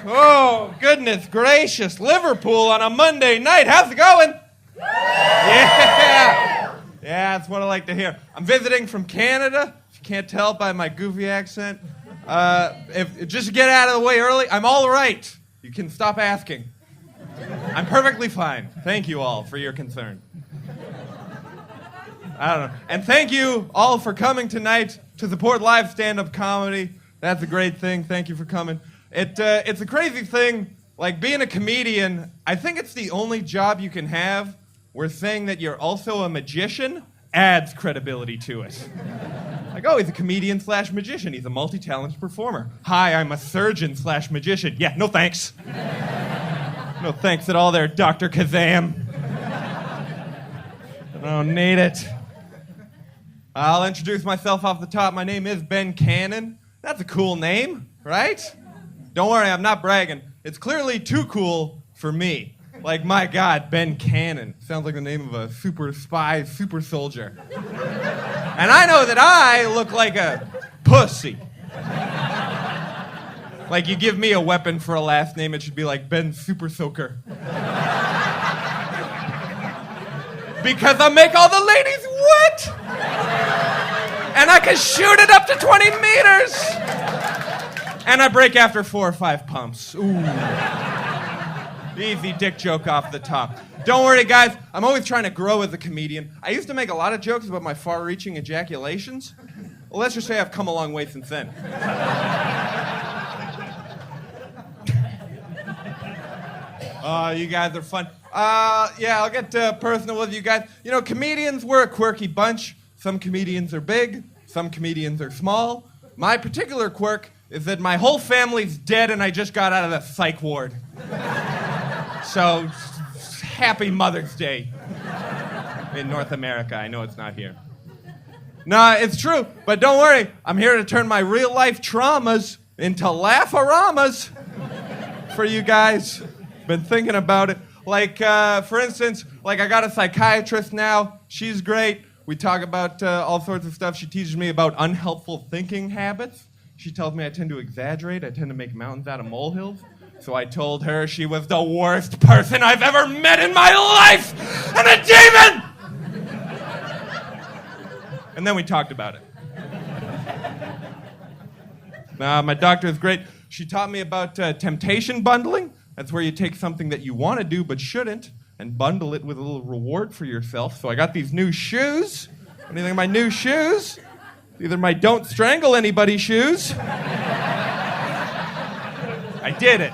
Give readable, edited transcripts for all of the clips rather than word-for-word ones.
Oh, goodness gracious. Liverpool on a Monday night. How's it going? Yeah. Yeah, that's what I like to hear. I'm visiting from Canada. If you can't tell by my goofy accent. Just to get out of the way early, I'm all right. You can stop asking. I'm perfectly fine. Thank you all for your concern. I don't know. And thank you all for coming tonight to support live stand-up comedy. That's a great thing. Thank you for coming. It's a crazy thing. Like, being a comedian, I think it's the only job you can have where saying that you're also a magician adds credibility to it. Like, oh, he's a comedian/magician. He's a multi-talented performer. Hi, I'm a surgeon/magician. Yeah, no thanks. No thanks at all there, Dr. Kazam. I don't need it. I'll introduce myself off the top. My name is Ben Cannon. That's a cool name, right? Don't worry, I'm not bragging. It's clearly too cool for me. Like, my God, Ben Cannon. Sounds like the name of a super spy, super soldier. And I know that I look like a pussy. Like, you give me a weapon for a last name, it should be like Ben Super Soaker. Because I make all the ladies wet! And I can shoot it up to 20 meters! And I break after 4 or 5 pumps. Ooh. Easy dick joke off the top. Don't worry, guys. I'm always trying to grow as a comedian. I used to make a lot of jokes about my far-reaching ejaculations. Well, let's just say I've come a long way since then. You guys are fun. Yeah, I'll get personal with you guys. You know, comedians, we're a quirky bunch. Some comedians are big. Some comedians are small. My particular quirk is that my whole family's dead and I just got out of the psych ward. So, happy Mother's Day in North America. I know it's not here. Nah, it's true, but don't worry. I'm here to turn my real-life traumas into laugh-a-ramas for you guys. Been thinking about it. Like, for instance, like, I got a psychiatrist now. She's great. We talk about all sorts of stuff. She teaches me about unhelpful thinking habits. She tells me I tend to exaggerate. I tend to make mountains out of molehills. So I told her she was the worst person I've ever met in my life, and a demon! And then we talked about it. My doctor is great. She taught me about temptation bundling. That's where you take something that you want to do but shouldn't and bundle it with a little reward for yourself. So I got these new shoes. What do you think of my new shoes? Either my don't strangle anybody shoes. I did it.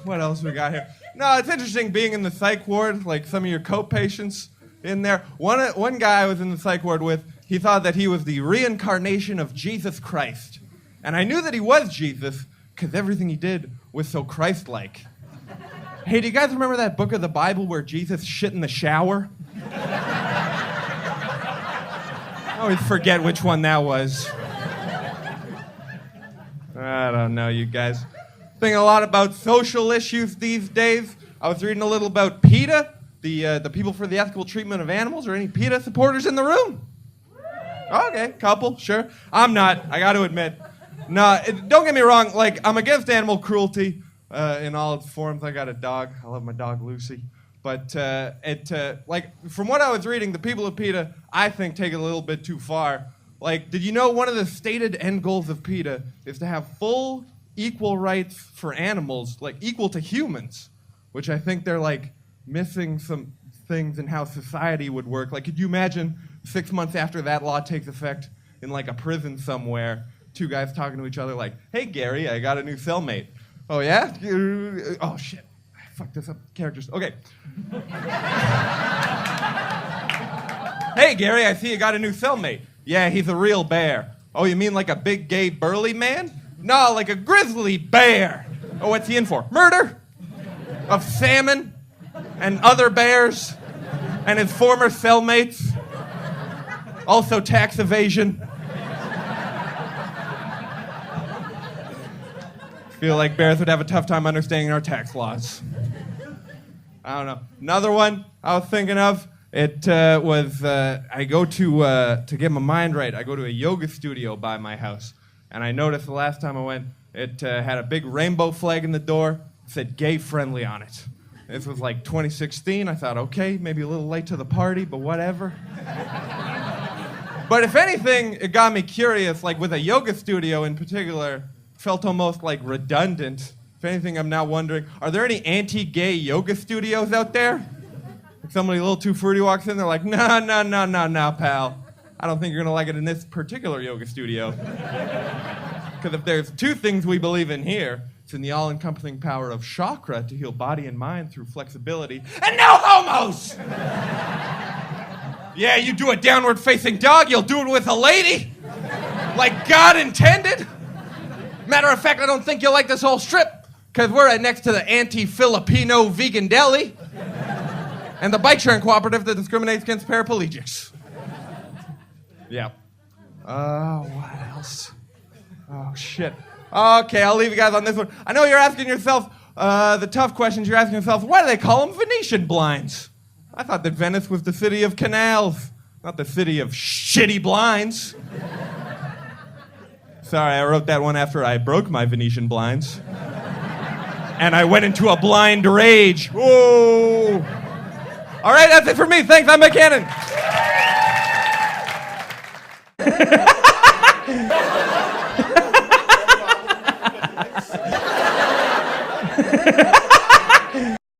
What else we got here? No, it's interesting being in the psych ward, like some of your co-patients in there. One guy I was in the psych ward with, he thought that he was the reincarnation of Jesus Christ. And I knew that he was Jesus because everything he did was so Christ-like. Hey, do you guys remember that book of the Bible where Jesus shit in the shower? I always forget which one that was. I don't know, you guys. Thinking a lot about social issues these days. I was reading a little about PETA, the People for the Ethical Treatment of Animals. Are any PETA supporters in the room? Okay, couple, sure. I'm not, I got to admit. No, don't get me wrong, like, I'm against animal cruelty in all its forms. I got a dog. I love my dog, Lucy. But, like, from what I was reading, the people of PETA, I think, take it a little bit too far. Like, did you know one of the stated end goals of PETA is to have full equal rights for animals, like, equal to humans? Which I think they're, like, missing some things in how society would work. Like, could you imagine 6 months after that law takes effect in, like, a prison somewhere, 2 guys talking to each other like, hey, Gary, I got a new cellmate. Oh, yeah? Oh, shit. I fucked this up. Characters. Okay. Hey, Gary, I see you got a new cellmate. Yeah, he's a real bear. Oh, you mean like a big, gay, burly man? No, like a grizzly bear. Oh, what's he in for? Murder? Of salmon and other bears and his former cellmates? Also tax evasion. Feel like bears would have a tough time understanding our tax laws. I don't know. Another one I was thinking of, It was, I go to get my mind right, I go to a yoga studio by my house. And I noticed the last time I went, it had a big rainbow flag in the door, said gay friendly on it. This was like 2016. I thought, okay, maybe a little late to the party, but whatever. But if anything, it got me curious, like with a yoga studio in particular, felt almost like redundant. If anything, I'm now wondering, are there any anti-gay yoga studios out there? If somebody a little too fruity walks in, they're like, no, pal. I don't think you're gonna like it in this particular yoga studio. Because if there's two things we believe in here, it's in the all-encompassing power of chakra to heal body and mind through flexibility, and no homos! Yeah, you do a downward-facing dog, you'll do it with a lady? Like God intended? Matter of fact, I don't think you'll like this whole strip, because we're right next to the anti-Filipino vegan deli and the bike sharing cooperative that discriminates against paraplegics. Yeah. What else? Oh, shit. Okay, I'll leave you guys on this one. I know you're asking yourself the tough questions. You're asking yourself, why do they call them Venetian blinds? I thought that Venice was the city of canals, not the city of shitty blinds. Sorry, I wrote that one after I broke my Venetian blinds. And I went into a blind rage. Whoa! All right, that's it for me. Thanks, I'm McCannon. Ha ha ha!